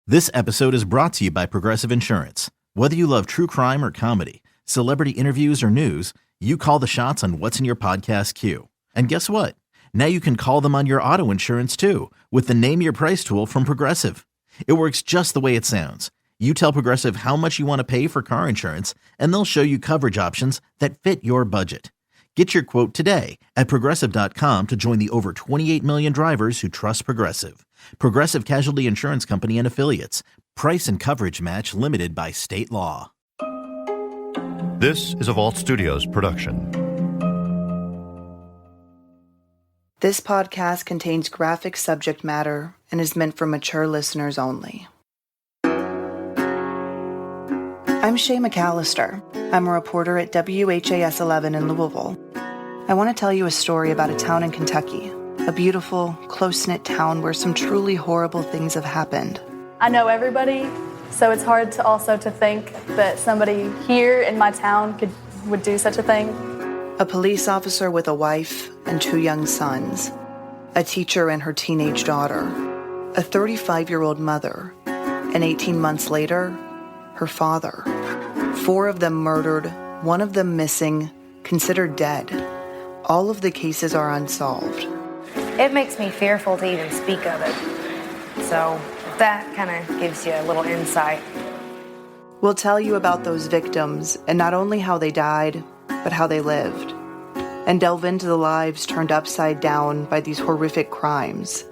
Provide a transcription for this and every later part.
This episode is brought to you by Progressive Insurance. Whether you love true crime or comedy, celebrity interviews or news, you call the shots on what's in your podcast queue. And guess what? Now you can call them on your auto insurance too with the Name Your Price tool from Progressive. It works just the way it sounds. You tell Progressive how much you want to pay for car insurance, and they'll show you coverage options that fit your budget. Get your quote today at Progressive.com to join the over 28 million drivers who trust Progressive. Progressive Casualty Insurance Company and Affiliates. Price and coverage match limited by state law. This is a Vault Studios production. This podcast contains graphic subject matter and is meant for mature listeners only. I'm Shay McAllister. I'm a reporter at WHAS 11 in Louisville. I want to tell you a story about a town in Kentucky, a beautiful, close-knit town where some truly horrible things have happened. I know everybody, so it's hard to think that somebody here in my town would do such a thing. A police officer with a wife and 2 young sons, a teacher and her teenage daughter, a 35-year-old mother, and 18 months later, her father. 4 of them murdered, 1 of them missing, considered dead. All of the cases are unsolved. It makes me fearful to even speak of it. So that kind of gives you a little insight. We'll tell you about those victims and not only how they died, but how they lived. And delve into the lives turned upside down by these horrific crimes.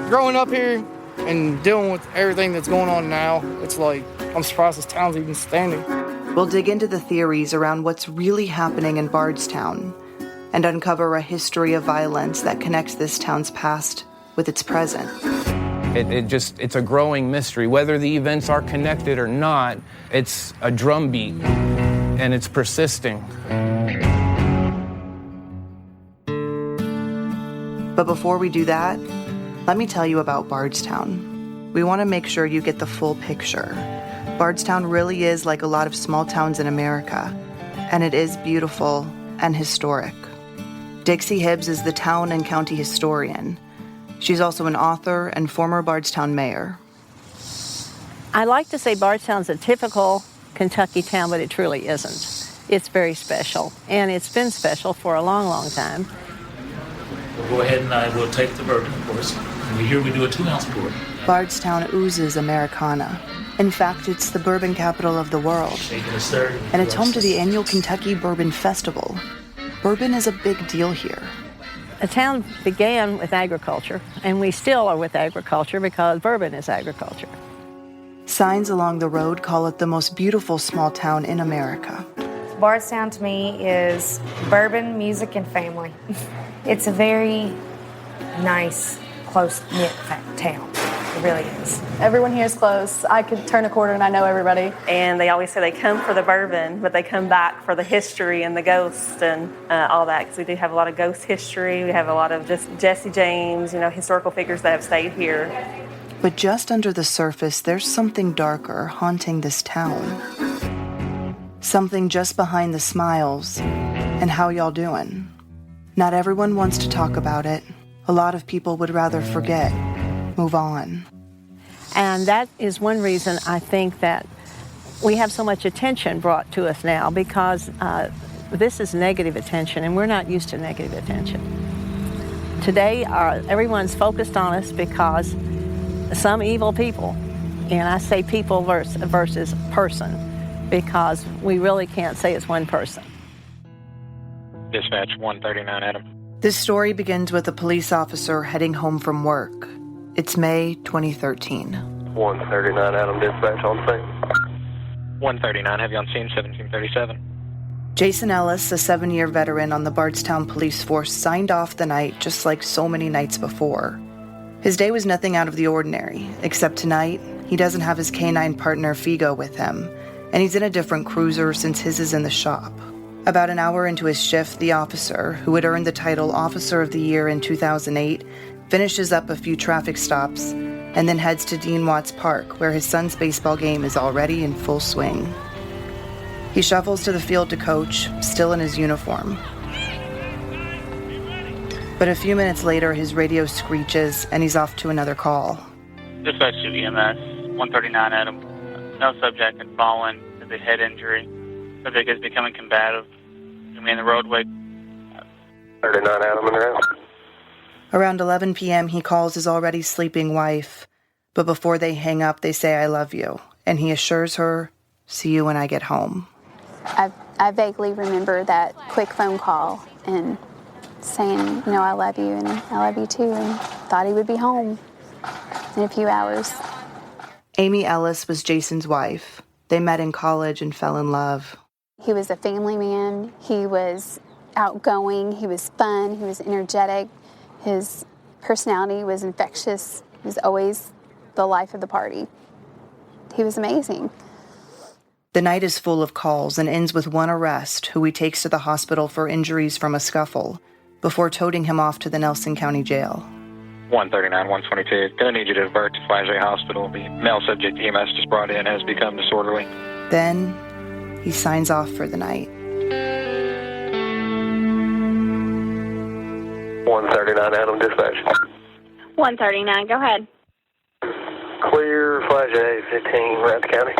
Growing up here and dealing with everything that's going on now, it's like, I'm surprised this town's even standing. We'll dig into the theories around what's really happening in Bardstown and uncover a history of violence that connects this town's past with its present. It's a growing mystery. Whether the events are connected or not, it's a drumbeat, and it's persisting. But before we do that, let me tell you about Bardstown. We want to make sure you get the full picture. Bardstown really is like a lot of small towns in America, and it is beautiful and historic. Dixie Hibbs is the town and county historian. She's also an author and former Bardstown mayor. I like to say Bardstown's a typical Kentucky town, but it truly isn't. It's very special, and it's been special for a long, long time. We'll go ahead and I will take the bourbon, of course. And here we do a 2-ounce pour. Bardstown oozes Americana. In fact, it's the bourbon capital of the world. And it's home to the annual Kentucky Bourbon Festival. Bourbon is a big deal here. The town began with agriculture, and we still are with agriculture because bourbon is agriculture. Signs along the road call it the most beautiful small town in America. Bardstown to me is bourbon, music, and family. It's a very nice, close-knit town. It really is. Everyone here is close. I could turn a corner and I know everybody. And they always say they come for the bourbon, but they come back for the history and the ghosts and all that, because we do have a lot of ghost history. We have a lot of just Jesse James, historical figures that have stayed here. But just under the surface, there's something darker haunting this town. Something just behind the smiles. And how y'all doing? Not everyone wants to talk about it. A lot of people would rather forget, move on. And that is one reason I think that we have so much attention brought to us now, because this is negative attention, and we're not used to negative attention. Today, everyone's focused on us because some evil people, and I say people versus person, because we really can't say it's one person. Dispatch 139, Adam. This story begins with a police officer heading home from work. It's May 2013. 139, Adam, dispatch on scene. 139, have you on scene, 1737. Jason Ellis, a 7-year veteran on the Bardstown police force, signed off the night just like so many nights before. His day was nothing out of the ordinary, except tonight, he doesn't have his canine partner Figo with him, and he's in a different cruiser since his is in the shop. About an hour into his shift, the officer, who had earned the title Officer of the Year in 2008, finishes up a few traffic stops and then heads to Dean Watts Park, where his son's baseball game is already in full swing. He shuffles to the field to coach, still in his uniform. But a few minutes later, his radio screeches and he's off to another call. Dispatch to EMS. 139, Adam. No subject had fallen with a head injury. Subject is becoming combative. You mean the roadway? 39, Adam, in the house. Around 11 p.m., he calls his already sleeping wife, but before they hang up, they say, "I love you," and he assures her, "See you when I get home." I vaguely remember that quick phone call and saying, I love you and I love you too, and thought he would be home in a few hours. Amy Ellis was Jason's wife. They met in college and fell in love. He was a family man. He was outgoing. He was fun. He was energetic. His personality was infectious. He was always the life of the party. He was amazing. The night is full of calls and ends with one arrest, who he takes to the hospital for injuries from a scuffle, before toting him off to the Nelson County Jail. 139, 122. Gonna need you to divert to Flagey Hospital. The male subject EMS just brought in has become disorderly. Then he signs off for the night. 139, Adam, dispatch. 139, go ahead. Clear, Flagey 15, Ramsey County.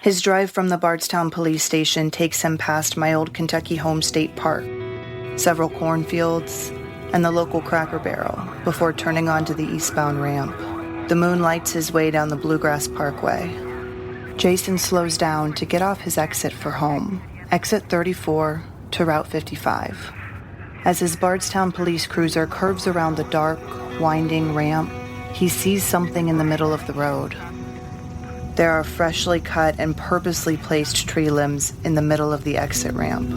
His drive from the Bardstown police station takes him past my old Kentucky home state park, several cornfields, and the local Cracker Barrel before turning onto the eastbound ramp. The moon lights his way down the Bluegrass Parkway. Jason slows down to get off his exit for home, exit 34 to Route 55. As his Bardstown police cruiser curves around the dark, winding ramp, he sees something in the middle of the road. There are freshly cut and purposely placed tree limbs in the middle of the exit ramp.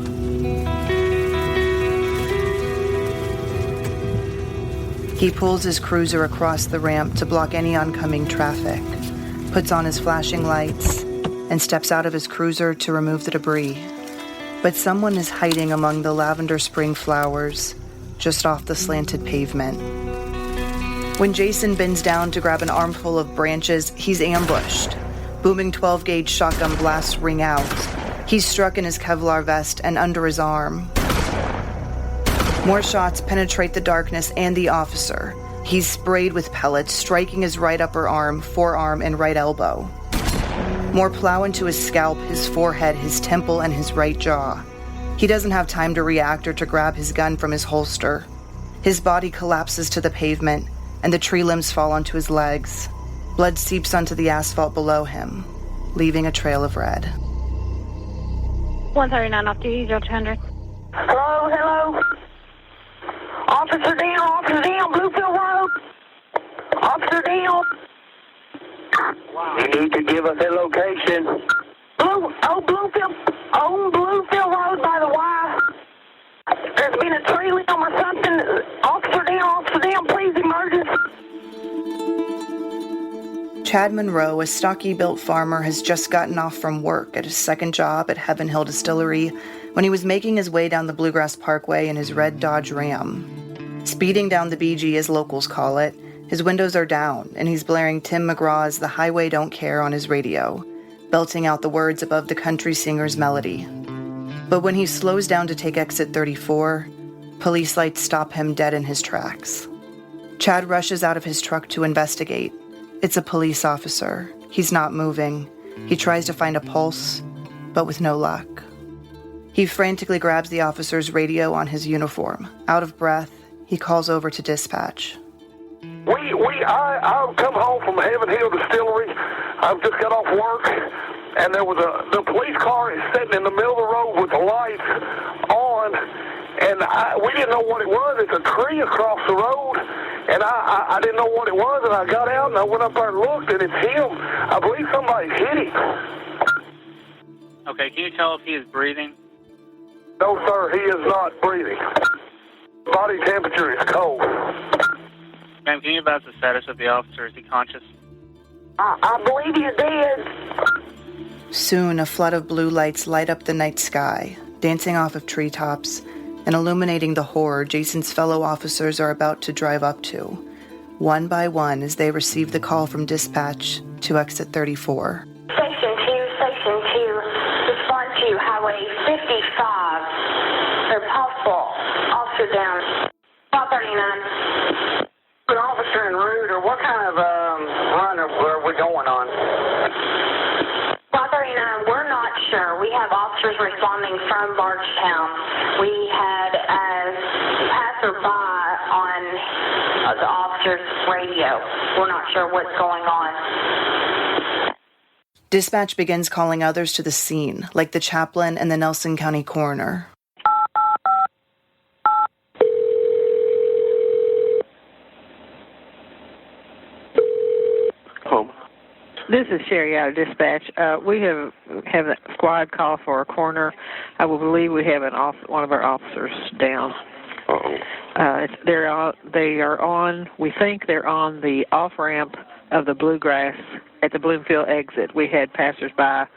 He pulls his cruiser across the ramp to block any oncoming traffic, puts on his flashing lights, and steps out of his cruiser to remove the debris. But someone is hiding among the lavender spring flowers just off the slanted pavement. When Jason bends down to grab an armful of branches, he's ambushed. Booming 12-gauge shotgun blasts ring out. He's struck in his Kevlar vest and under his arm. More shots penetrate the darkness and the officer. He's sprayed with pellets, striking his right upper arm, forearm, and right elbow. More plow into his scalp, his forehead, his temple, and his right jaw. He doesn't have time to react or to grab his gun from his holster. His body collapses to the pavement, and the tree limbs fall onto his legs. Blood seeps onto the asphalt below him, leaving a trail of red. 139 off duty, 0200. Hello, hello. Officer down, Bluefield Road. Officer down. You need to give us a location. Bluefield Road by the Y. There's been a tree limb or something. Officer down, please, emergency. Chad Monroe, a stocky-built farmer, has just gotten off from work at his second job at Heaven Hill Distillery when he was making his way down the Bluegrass Parkway in his red Dodge Ram. Speeding down the BG, as locals call it, his windows are down, and he's blaring Tim McGraw's The Highway Don't Care on his radio, belting out the words above the country singer's melody. But when he slows down to take exit 34, police lights stop him dead in his tracks. Chad rushes out of his truck to investigate. It's a police officer. He's not moving. He tries to find a pulse, but with no luck. He frantically grabs the officer's radio on his uniform. Out of breath, he calls over to dispatch. I've come home from Heaven Hill Distillery. I've just got off work, and there was the police car is sitting in the middle of the road with the lights on, and we didn't know what it was. It's a tree across the road, and I didn't know what it was, and I got out and I went up there and looked, and it's him. I believe somebody hit him. Okay, can you tell if he is breathing? No, sir, he is not breathing. Body temperature is cold. Ma'am, can you advise the status of the officer? Is he conscious? I believe he's dead. Soon, a flood of blue lights light up the night sky, dancing off of treetops and illuminating the horror Jason's fellow officers are about to drive up to, one by one as they receive the call from dispatch to exit 34. Section 2, respond to Highway 55. They're possible. Officer down. 539. An officer en route, or what kind of run are we going on? 139, we're not sure. We have officers responding from Bardstown. We had a passerby on the officer's radio. We're not sure what's going on. Dispatch begins calling others to the scene, like the chaplain and the Nelson County coroner. Home. This is Sherry out of dispatch. We have a squad call for a coroner. I will believe we have one of our officers down. They are on. We think they're on the off ramp of the Bluegrass at the Bloomfield exit. We had passersby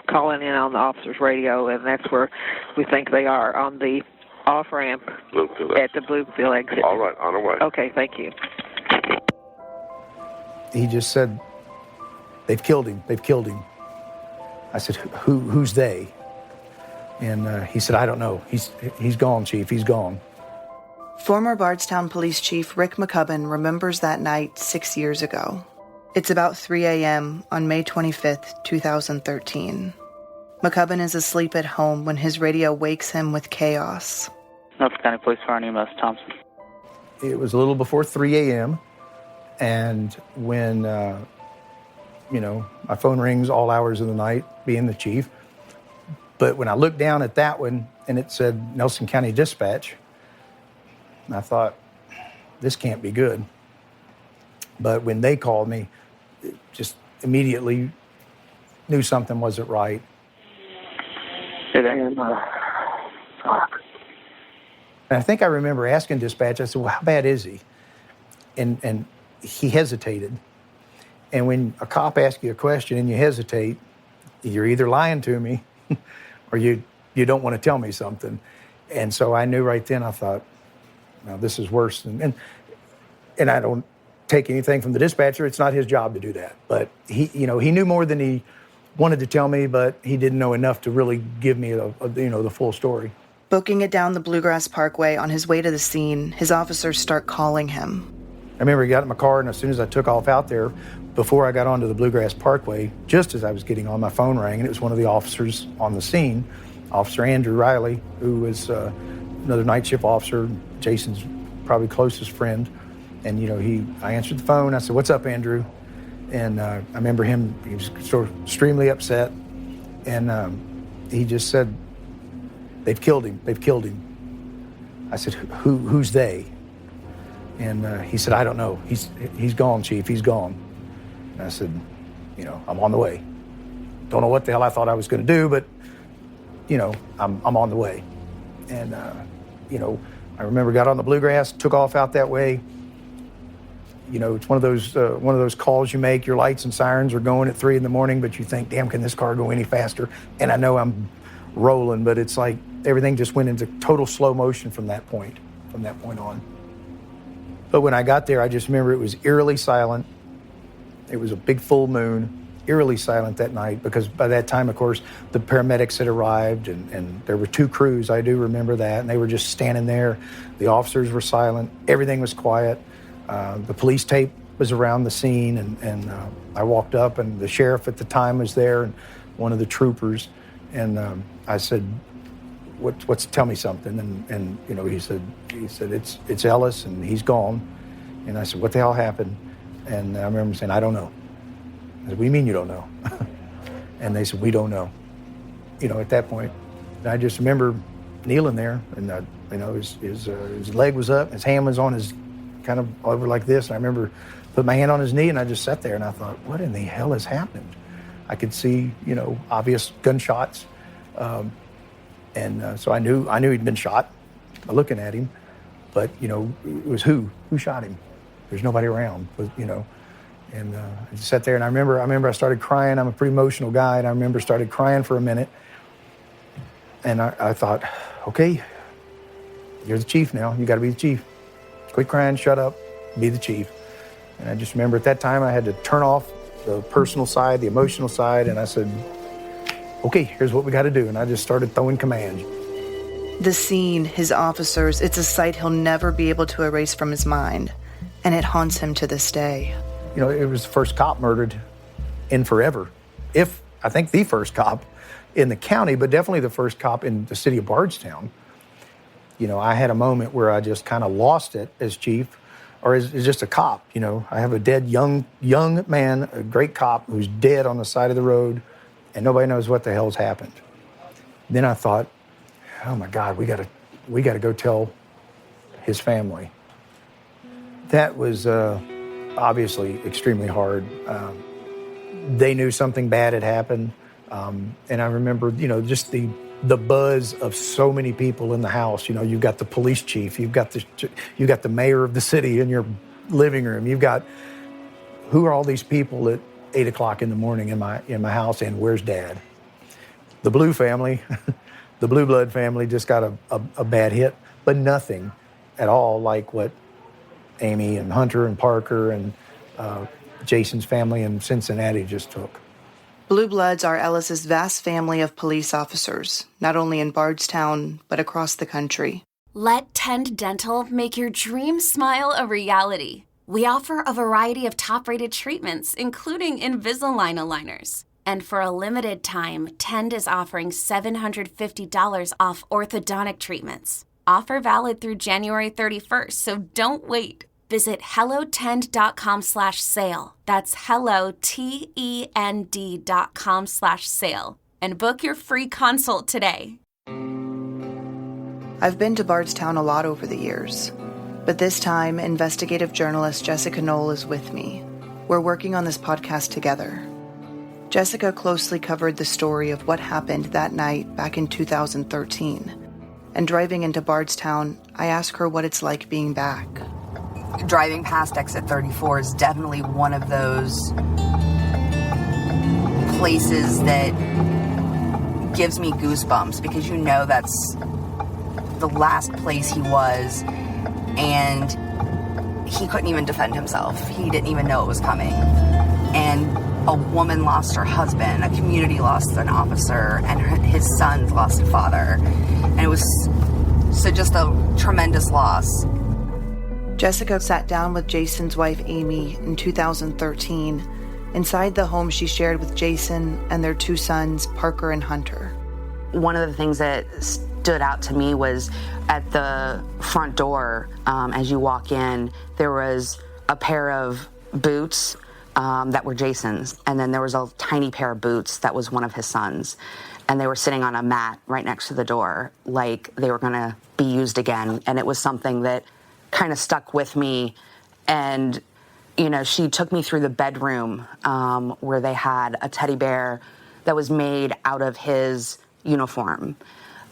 calling in on the officer's radio, and that's where we think they are, on the off ramp at the Bloomfield exit. All right, on our way. Okay, thank you. He just said, "They've killed him. They've killed him." I said, "Who's they?" And he said, "I don't know. He's gone, Chief. He's gone." Former Bardstown Police Chief Rick McCubbin remembers that night 6 years ago. It's about 3 a.m. on May 25th, 2013. McCubbin is asleep at home when his radio wakes him with chaos. Norfolk County Police Fire EMS, Thompson. It was a little before 3 a.m., and when, my phone rings all hours of the night, being the chief. But when I looked down at that one, and it said Nelson County Dispatch, and I thought, this can't be good. But when they called me, just immediately knew something wasn't right. And I think I remember asking dispatch, I said, "Well, how bad is he?" And he hesitated. And when a cop asks you a question and you hesitate, you're either lying to me or you don't want to tell me something. And so I knew right then, I thought, "Now this is worse." And I don't take anything from the dispatcher. It's not his job to do that. But he knew more than he wanted to tell me, but he didn't know enough to really give me the full story. Booking it down the Bluegrass Parkway on his way to the scene, his officers start calling him. I remember he got in my car, and as soon as I took off out there, before I got onto the Bluegrass Parkway, just as I was getting on, my phone rang, and it was one of the officers on the scene, Officer Andrew Riley, who was another night shift officer, Jason's probably closest friend. And, I answered the phone. I said, "What's up, Andrew?" And I remember he was sort of extremely upset. And he just said, "They've killed him. They've killed him." I said, "Who's they?" And he said, "I don't know. He's gone, Chief. He's gone." And I said, "I'm on the way. Don't know what the hell I thought I was going to do, but, I'm on the way." And, I remember got on the Bluegrass, took off out that way. It's one of those calls you make. Your lights and sirens are going at 3 a.m, but you think, "Damn, can this car go any faster?" And I know I'm rolling, but it's like everything just went into total slow motion from that point on. But when I got there, I just remember it was eerily silent. It was a big full moon, eerily silent that night, because by that time, of course, the paramedics had arrived, and there were 2 crews. I do remember that, and they were just standing there. The officers were silent. Everything was quiet. The police tape was around the scene, and I walked up, and the sheriff at the time was there, and one of the troopers, and I said, "What's? Tell me something." And he said it's Ellis, and he's gone. And I said, "What the hell happened?" And I remember saying, "I don't know." I said, "What do you mean you don't know?" And they said, "We don't know." At that point, and I just remember kneeling there, and his leg was up, his hand was on his kind of over like this. And I remember put my hand on his knee, and I just sat there, and I thought, what in the hell has happened? I could see, obvious gunshots. So I knew he'd been shot by looking at him. But, it was who shot him? There's nobody around, And I just sat there, and I remember I started crying. I'm a pretty emotional guy, and I remember started crying for a minute. And I thought, okay, you're the chief now. You got to be the chief. Quit crying, shut up, be the chief. And I just remember at that time I had to turn off the personal side, the emotional side, and I said, okay, here's what we got to do. And I just started throwing commands. The scene, his officers, it's a sight he'll never be able to erase from his mind, and it haunts him to this day. You know, it was the first cop murdered in forever. I think the first cop in the county, but definitely the first cop in the city of Bardstown. You know, I had a moment where I just kind of lost it as chief, or as just a cop. You know, I have a dead young man, a great cop who's dead on the side of the road, and nobody knows what the hell's happened. Then I thought, oh my God, we got to go tell his family. That was obviously extremely hard. They knew something bad had happened, and I remember, you know, just the buzz of so many people in the house. You know, you've got the police chief, you've got the mayor of the city in your living room. You've got, who are all these people at 8 o'clock in the morning in my house, and where's Dad? The Blue family, the Blue blood family just got a bad hit, but nothing at all like what Amy and Hunter and Parker and Jason's family in Cincinnati just took. Blue Bloods are Ellis's vast family of police officers, not only in Bardstown, but across the country. Let Tend Dental make your dream smile a reality. We offer a variety of top-rated treatments, including Invisalign aligners. And for a limited time, Tend is offering $750 off orthodontic treatments. Offer valid through January 31st, so don't wait. Visit hellotend.com/sale. That's hellotend.com/sale. And book your free consult today. I've been to Bardstown a lot over the years, but this time, investigative journalist Jessica Knoll is with me. We're working on this podcast together. Jessica closely covered the story of what happened that night back in 2013. And driving into Bardstown, I asked her what it's like being back. Driving past exit 34 is definitely one of those places that gives me goosebumps, because you know that's the last place he was, and he couldn't even defend himself. He didn't even know it was coming. And a woman lost her husband, a community lost an officer, and his sons lost a father. And it was just a tremendous loss. Jessica sat down with Jason's wife, Amy, in 2013, inside the home she shared with Jason and their two sons, Parker and Hunter. One of the things that stood out to me was at the front door, as you walk in, there was a pair of boots that were Jason's, and then there was a tiny pair of boots that was one of his sons. And they were sitting on a mat right next to the door, like they were going to be used again. And it was something that kind of stuck with me. And, you know, she took me through the bedroom where they had a teddy bear that was made out of his uniform.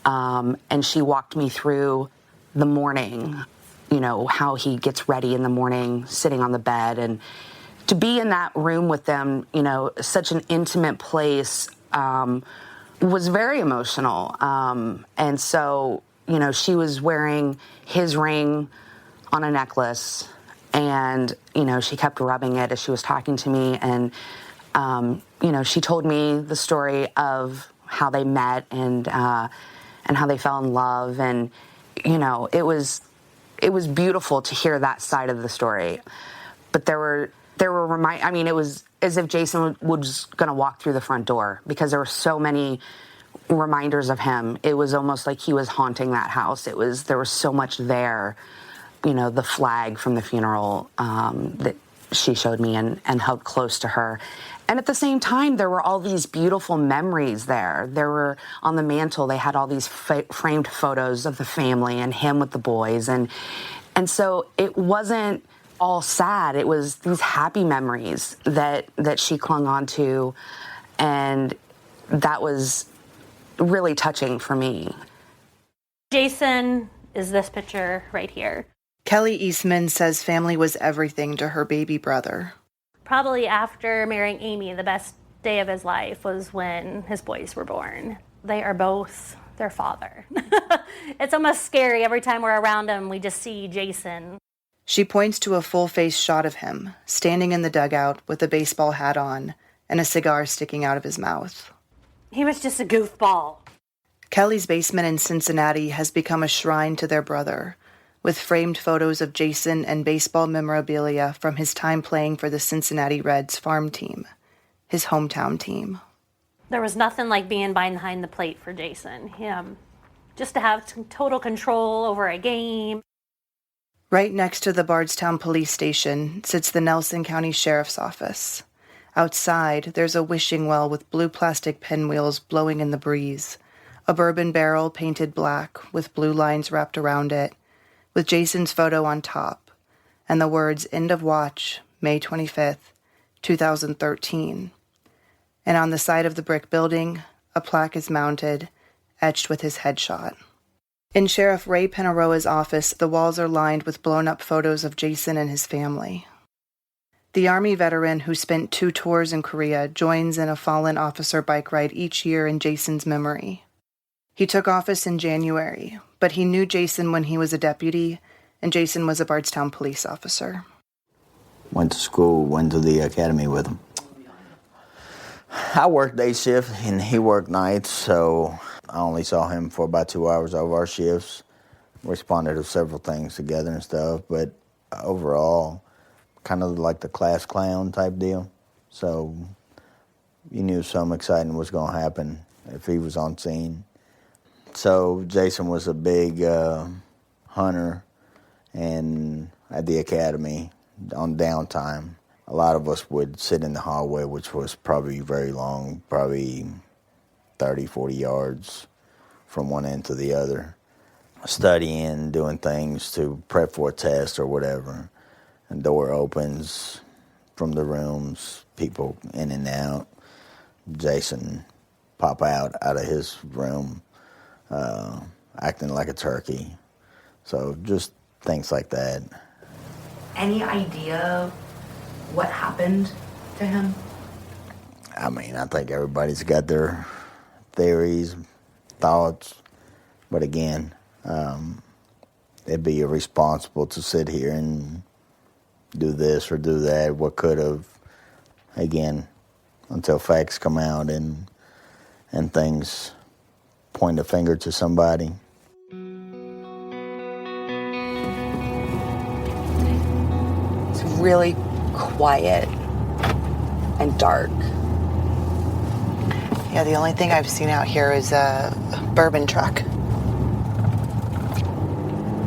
And she walked me through the morning, you know, how he gets ready in the morning, sitting on the bed. And to be in that room with them, you know, such an intimate place, was very emotional. And so, you know, she was wearing his ring on a necklace, and, you know, she kept rubbing it as she was talking to me. And, you know, she told me the story of how they met and how they fell in love. And, you know, it was beautiful to hear that side of the story. But it was as if Jason was going to walk through the front door, because there were so many reminders of him. It was almost like he was haunting that house. There was so much there. You know, the flag from the funeral that she showed me and held close to her. And at the same time, there were all these beautiful memories there. There were, on the mantle, they had all these framed photos of the family and him with the boys. And so it wasn't all sad. It was these happy memories that she clung on to. And that was really touching for me. Jason is this picture right here. Kelly Eastman says family was everything to her baby brother. Probably after marrying Amy, the best day of his life was when his boys were born. They are both their father. It's almost scary. Every time we're around him, we just see Jason. She points to a full-face shot of him, standing in the dugout with a baseball hat on and a cigar sticking out of his mouth. He was just a goofball. Kelly's basement in Cincinnati has become a shrine to their brother, with framed photos of Jason and baseball memorabilia from his time playing for the Cincinnati Reds farm team, his hometown team. There was nothing like being behind the plate for Jason. Just to have total control over a game. Right next to the Bardstown police station sits the Nelson County Sheriff's Office. Outside, there's a wishing well with blue plastic pinwheels blowing in the breeze, a bourbon barrel painted black with blue lines wrapped around it, with Jason's photo on top, and the words "End of Watch, May 25th, 2013. And on the side of the brick building, a plaque is mounted, etched with his headshot. In Sheriff Ray Penaroa's office, the walls are lined with blown-up photos of Jason and his family. The Army veteran who spent 2 tours in Korea joins in a fallen officer bike ride each year in Jason's memory. He took office in January, but he knew Jason when he was a deputy, and Jason was a Bardstown police officer. Went to school, went to the academy with him. I worked day shift, and he worked nights, so I only saw him for about 2 hours of our shifts. Responded to several things together and stuff, but overall, kind of like the class clown type deal. So you knew something exciting was going to happen if he was on scene. So Jason was a big hunter, and at the academy on downtime, a lot of us would sit in the hallway, which was probably very long, probably 30, 40 yards from one end to the other, studying, doing things to prep for a test or whatever. And door opens from the rooms, people in and out. Jason pop out of his room, acting like a turkey. So just things like that. Any idea what happened to him? I mean, I think everybody's got their theories, thoughts, but again, it'd be irresponsible to sit here and do this or do that, what could have, again, until facts come out and things point a finger to somebody. It's really quiet and dark. Yeah, the only thing I've seen out here is a bourbon truck.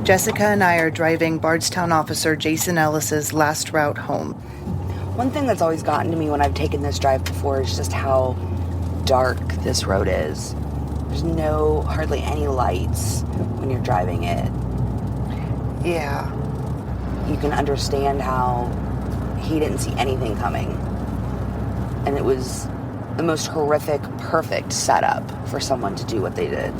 Jessica and I are driving Bardstown officer Jason Ellis's last route home. One thing that's always gotten to me when I've taken this drive before is just how dark this road is. There's hardly any lights when you're driving it. Yeah. You can understand how he didn't see anything coming. And it was the most horrific, perfect setup for someone to do what they did.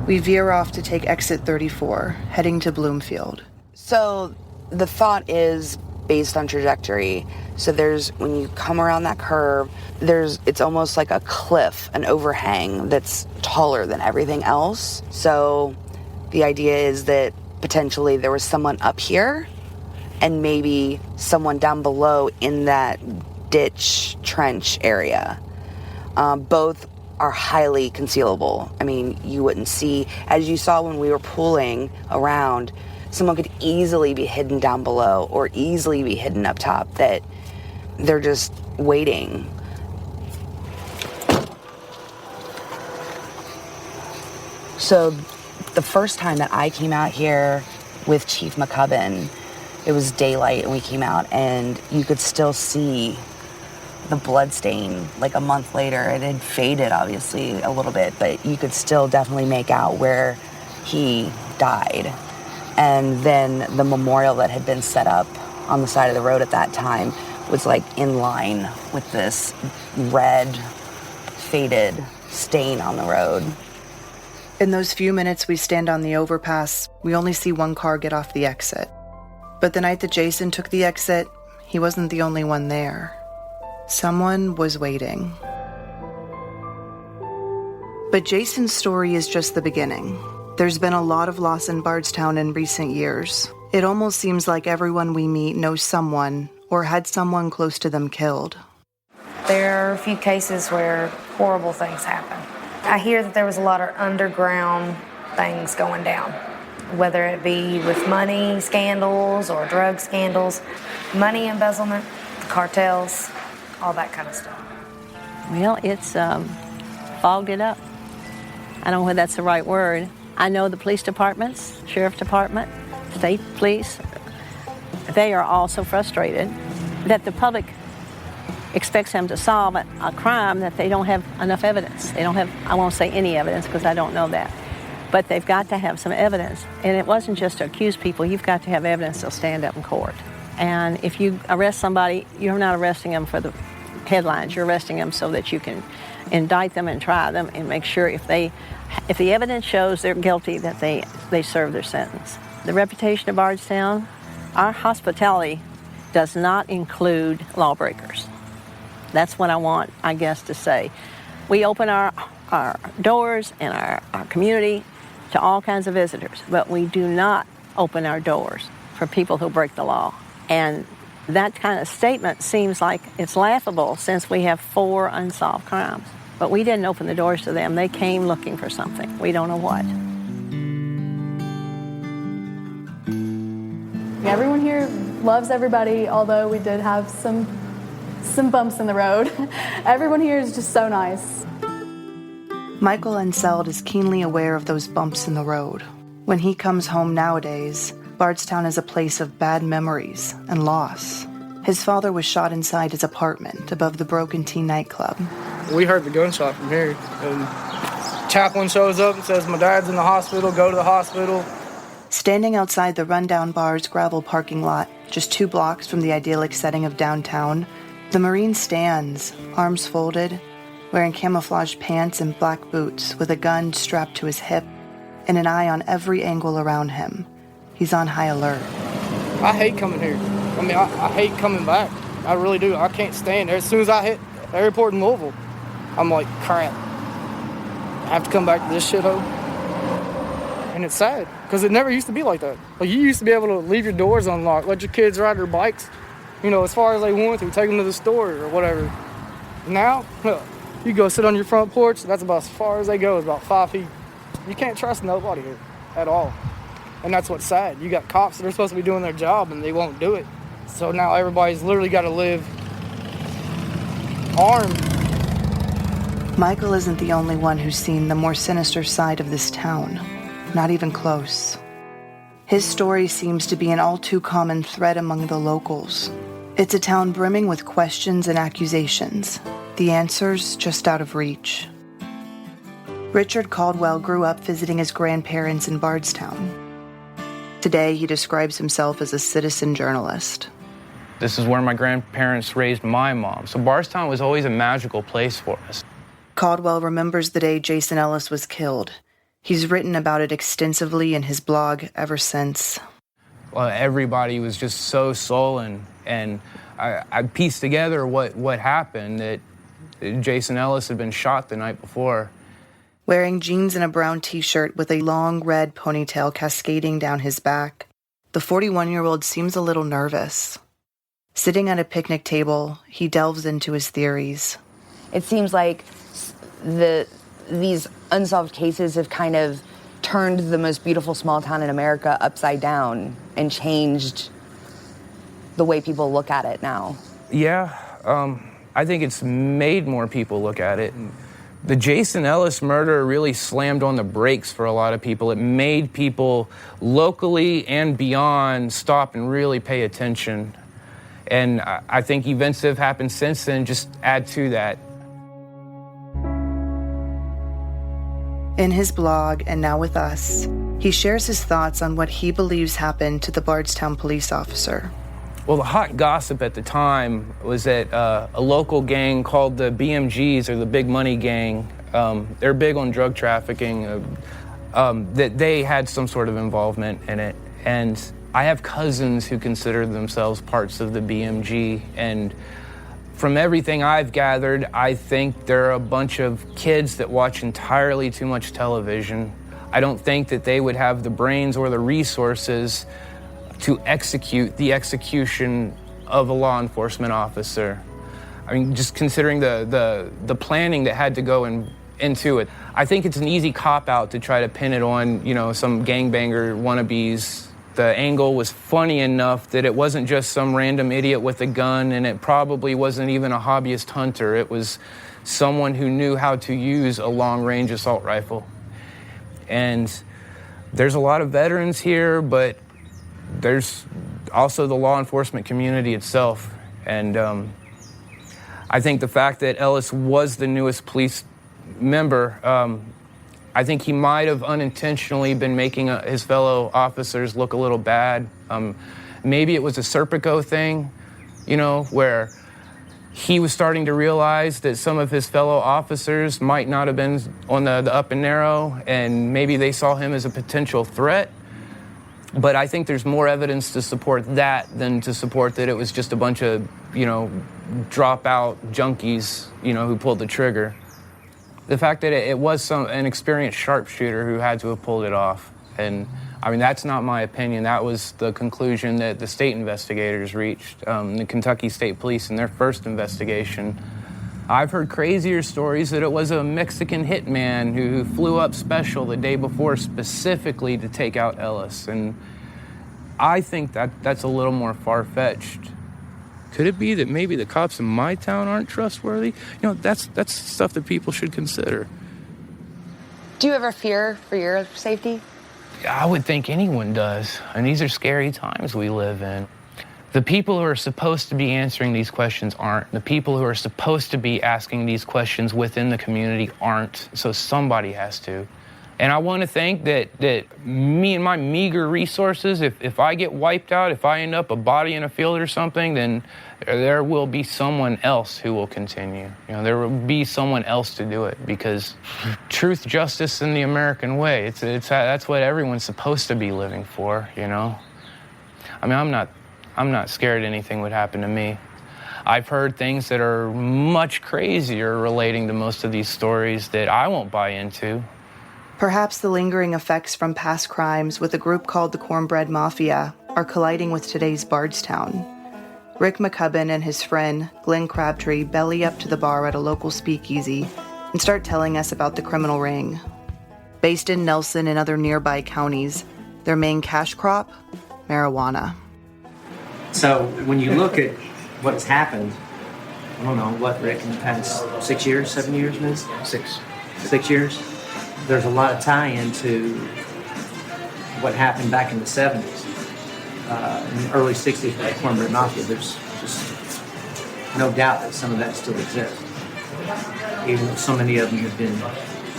We veer off to take exit 34, heading to Bloomfield. So the thought is based on trajectory. So when you come around that curve, it's almost like a cliff, an overhang that's taller than everything else. So the idea is that potentially there was someone up here and maybe someone down below in that ditch trench area. Both are highly concealable. I mean, you wouldn't see, as you saw when we were pulling around, someone could easily be hidden down below or easily be hidden up top, that they're just waiting. So the first time that I came out here with Chief McCubbin, it was daylight and we came out and you could still see the blood stain. Like a month later, it had faded obviously a little bit, but you could still definitely make out where he died. And then the memorial that had been set up on the side of the road at that time was like in line with this red, faded stain on the road. In those few minutes we stand on the overpass, we only see one car get off the exit. But the night that Jason took the exit, he wasn't the only one there. Someone was waiting. But Jason's story is just the beginning. There's been a lot of loss in Bardstown in recent years. It almost seems like everyone we meet knows someone or had someone close to them killed. There are a few cases where horrible things happen. I hear that there was a lot of underground things going down. whether it be with money scandals or drug scandals, money embezzlement, cartels, all that kind of stuff. Well, it's fogged it up. I don't know whether that's the right word. I know the police departments, sheriff department, state police, they are all so frustrated that the public expects them to solve a crime that they don't have enough evidence. They don't have, I won't say any evidence because I don't know that, but they've got to have some evidence. And it wasn't just to accuse people, you've got to have evidence they'll stand up in court. And if you arrest somebody, you're not arresting them for the headlines, you're arresting them so that you can indict them and try them and make sure if the evidence shows they're guilty that they serve their sentence. The reputation of Bardstown, our hospitality does not include lawbreakers. That's what I want, I guess, to say. We open our doors and our community to all kinds of visitors, but we do not open our doors for people who break the law. And that kind of statement seems like it's laughable since we have 4 unsolved crimes. But we didn't open the doors to them. They came looking for something. We don't know what. Everyone here loves everybody, although we did have some bumps in the road. Everyone here is just so nice. Michael Unsolved is keenly aware of those bumps in the road. When he comes home nowadays, Bardstown is a place of bad memories and loss. His father was shot inside his apartment above the Broken Tea nightclub. We heard the gunshot from here, and chaplain shows up and says, "My dad's in the hospital, go to the hospital." Standing outside the rundown bar's gravel parking lot, just 2 blocks from the idyllic setting of downtown, the Marine stands, arms folded, wearing camouflage pants and black boots with a gun strapped to his hip and an eye on every angle around him. He's on high alert. I hate coming here. I mean, I hate coming back. I really do. I can't stand there. As soon as I hit the airport in Louisville, I'm like, crap. I have to come back to this shithole. And it's sad, because it never used to be like that. Like, you used to be able to leave your doors unlocked, let your kids ride their bikes, as far as they want to, take them to the store or whatever. Now, you go sit on your front porch, that's about as far as they go, it's about 5 feet. You can't trust nobody here at all. And that's what's sad. You got cops that are supposed to be doing their job and they won't do it. So now everybody's literally got to live armed. Michael isn't the only one who's seen the more sinister side of this town. Not even close. His story seems to be an all too common thread among the locals. It's a town brimming with questions and accusations. The answers just out of reach. Richard Caldwell grew up visiting his grandparents in Bardstown. Today, he describes himself as a citizen journalist. This is where my grandparents raised my mom, so Bardstown was always a magical place for us. Caldwell remembers the day Jason Ellis was killed. He's written about it extensively in his blog ever since. Well, everybody was just so sullen, and I pieced together what happened, that Jason Ellis had been shot the night before. Wearing jeans and a brown t-shirt with a long red ponytail cascading down his back, the 41-year-old seems a little nervous. Sitting at a picnic table, he delves into his theories. It seems like these unsolved cases have kind of turned the most beautiful small town in America upside down and changed the way people look at it now. Yeah, I think it's made more people look at it. The Jason Ellis murder really slammed on the brakes for a lot of people. It made people locally and beyond stop and really pay attention. And I think events that have happened since then just add to that. In his blog, and now with us, he shares his thoughts on what he believes happened to the Bardstown police officer. Well, the hot gossip at the time was that a local gang called the BMGs, or the Big Money Gang, they're big on drug trafficking, that they had some sort of involvement in it. And I have cousins who consider themselves parts of the BMG, and from everything I've gathered, I think there are a bunch of kids that watch entirely too much television. I don't think that they would have the brains or the resources to execute the execution of a law enforcement officer. I mean, just considering the planning that had to go into it. I think it's an easy cop-out to try to pin it on, some gangbanger wannabes. The angle was funny enough that it wasn't just some random idiot with a gun, and it probably wasn't even a hobbyist hunter. It was someone who knew how to use a long-range assault rifle. And there's a lot of veterans here, but there's also the law enforcement community itself. And I think the fact that Ellis was the newest police member, I think he might have unintentionally been making his fellow officers look a little bad. Maybe it was a Serpico thing, where he was starting to realize that some of his fellow officers might not have been on the up and narrow, and maybe they saw him as a potential threat. But I think there's more evidence to support that than to support that it was just a bunch of, dropout junkies, who pulled the trigger. The fact that it was an experienced sharpshooter who had to have pulled it off. And, that's not my opinion. That was the conclusion that the state investigators reached, the Kentucky State Police in their first investigation. I've heard crazier stories that it was a Mexican hitman who flew up special the day before specifically to take out Ellis. And I think that's a little more far-fetched. Could it be that maybe the cops in my town aren't trustworthy? That's stuff that people should consider. Do you ever fear for your safety? I would think anyone does. And these are scary times we live in. The people who are supposed to be answering these questions aren't. The people who are supposed to be asking these questions within the community aren't. So somebody has to. And I want to think that me and my meager resources, if I get wiped out, if I end up a body in a field or something, then there will be someone else who will continue. There will be someone else to do it, because truth, justice, and the American way, that's what everyone's supposed to be living for, I'm not scared anything would happen to me. I've heard things that are much crazier relating to most of these stories that I won't buy into. Perhaps the lingering effects from past crimes with a group called the Cornbread Mafia are colliding with today's Bardstown. Rick McCubbin and his friend, Glenn Crabtree, belly up to the bar at a local speakeasy and start telling us about the criminal ring. Based in Nelson and other nearby counties, their main cash crop, marijuana. So when you look at what has happened, I don't know, what, Rick, in the past 6 years, 7 years, maybe? 6 years? There's a lot of tie-in to what happened back in the 70s. In the early 60s with the Cornbread Mafia, there's just no doubt that some of that still exists. Even though so many of them have been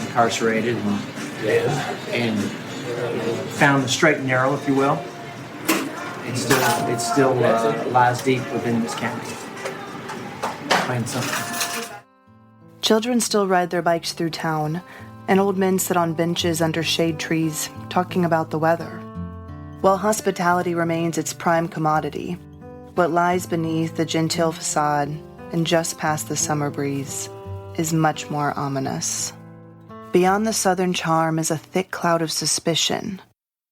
incarcerated and found the straight and narrow, if you will, it still lies deep within this county. Plain and simple. Children still ride their bikes through town, and old men sit on benches under shade trees, talking about the weather. While hospitality remains its prime commodity, what lies beneath the genteel facade and just past the summer breeze is much more ominous. Beyond the southern charm is a thick cloud of suspicion,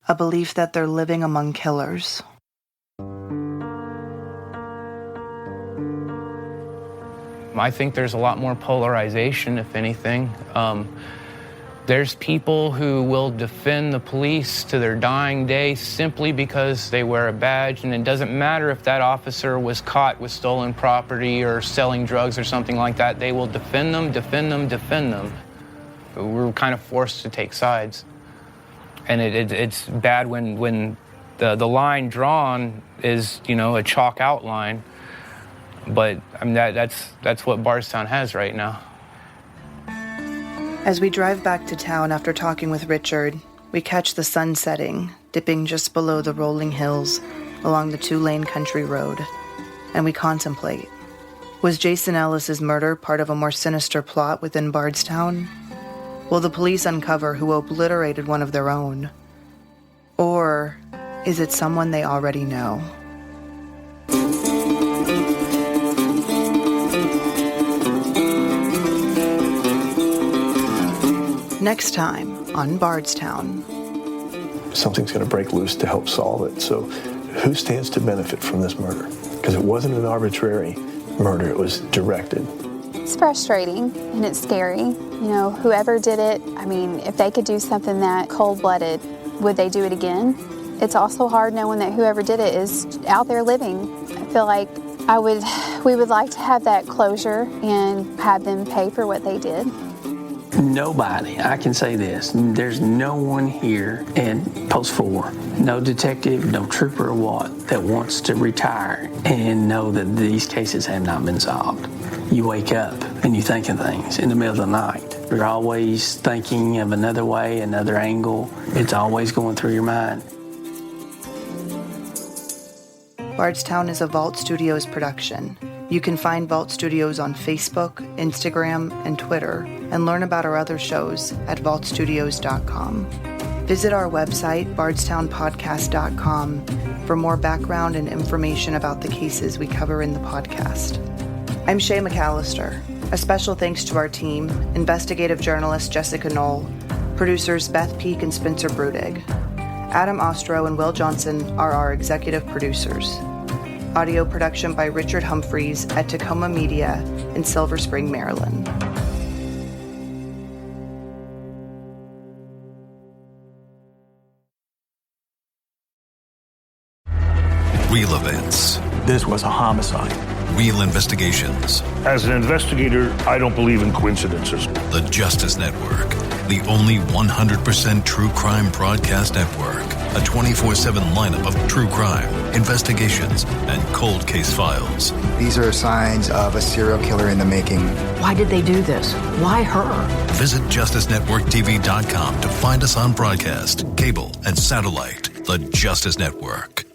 a belief that they're living among killers. I think there's a lot more polarization, if anything. There's people who will defend the police to their dying day simply because they wear a badge, and it doesn't matter if that officer was caught with stolen property or selling drugs or something like that. They will defend them. We're kind of forced to take sides. And it's bad when the line drawn is, a chalk outline. But that's what Bardstown has right now. As we drive back to town after talking with Richard, we catch the sun setting, dipping just below the rolling hills along the 2-lane country road, and we contemplate. Was Jason Ellis's murder part of a more sinister plot within Bardstown? Will the police uncover who obliterated one of their own? Or is it someone they already know? Next time on Bardstown. Something's going to break loose to help solve it. So who stands to benefit from this murder? Because it wasn't an arbitrary murder, it was directed. It's frustrating and it's scary. You know, whoever did it, I mean, if they could do something that cold-blooded, would they do it again? It's also hard knowing that whoever did it is out there living. I feel like we would like to have that closure and have them pay for what they did. Nobody, I can say this, there's no one here in Post 4, no detective, no trooper or what, that wants to retire and know that these cases have not been solved. You wake up and you think of things in the middle of the night. You're always thinking of another way, another angle. It's always going through your mind. Bardstown is a Vault Studios production. You can find Vault Studios on Facebook, Instagram, and Twitter, and learn about our other shows at vaultstudios.com. Visit our website, bardstownpodcast.com, for more background and information about the cases we cover in the podcast. I'm Shay McAllister. A special thanks to our team, investigative journalist Jessica Knoll, producers Beth Peak and Spencer Brudig. Adam Ostro and Will Johnson are our executive producers. Audio production by Richard Humphreys at Tacoma Media in Silver Spring, Maryland. Real events. This was a homicide. Real investigations. As an investigator, I don't believe in coincidences. The Justice Network, the only 100% true crime broadcast network. A 24/7 lineup of true crime, investigations, and cold case files. These are signs of a serial killer in the making. Why did they do this? Why her? Visit JusticeNetworkTV.com to find us on broadcast, cable, and satellite. The Justice Network.